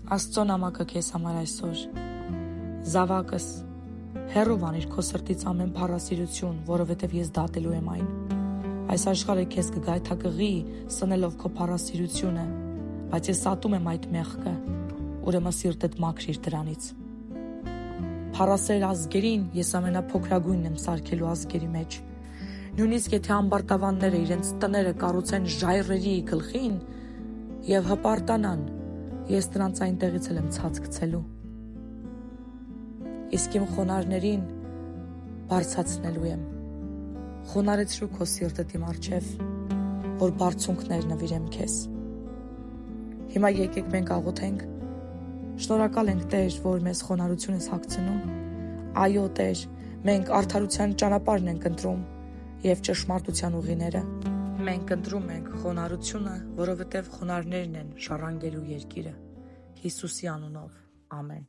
Աստծո նամակը քեզ համար այսօր։ Զավակս, հեռով անիր քո սրտից ամեն փառասիրություն, որովհետև ես դատելու եմ այն։ Այս աշխարհը քեզ կգայթակղի, սնելով քո փառասիրությունը, բայց ես ատում եմ այդ մեղքը, ուրեմն սիրտդ մաքրիր դրանից։ Փառասեր ազգերին ես ամենափոքրագույնն եմ սարքելու ազգերի մեջ։ Նույնիսկ եթե ամբարտավանները իրենց տները կառուցեն ժայռերի գլխին եւ հպարտանան, ես նրանց այնտեղից էլ եմ ցածկցելու։ Իսկ իմ խոնարհներին բարձրացնելու եմ։ Խոնարհեցրու քո սիրտը իմ առջև, որ բարձունքներ նվիրեմ քեզ։ Հիմա եկեք մենք աղոթենք։ Շնորհակալ ենք, Տեր, որ մեզ խոնարհություն ես հագցնում։ Այո, Տեր, մենք արդարության ճանապարհն ենք ընտրում եւ ճշմարտության ուղիները։ Մենք ընտրում ենք խոնարհությունը, որովհետև խոնարհներն են ժառանգելու երկիրը։ Հիսուսի անունով, ամեն։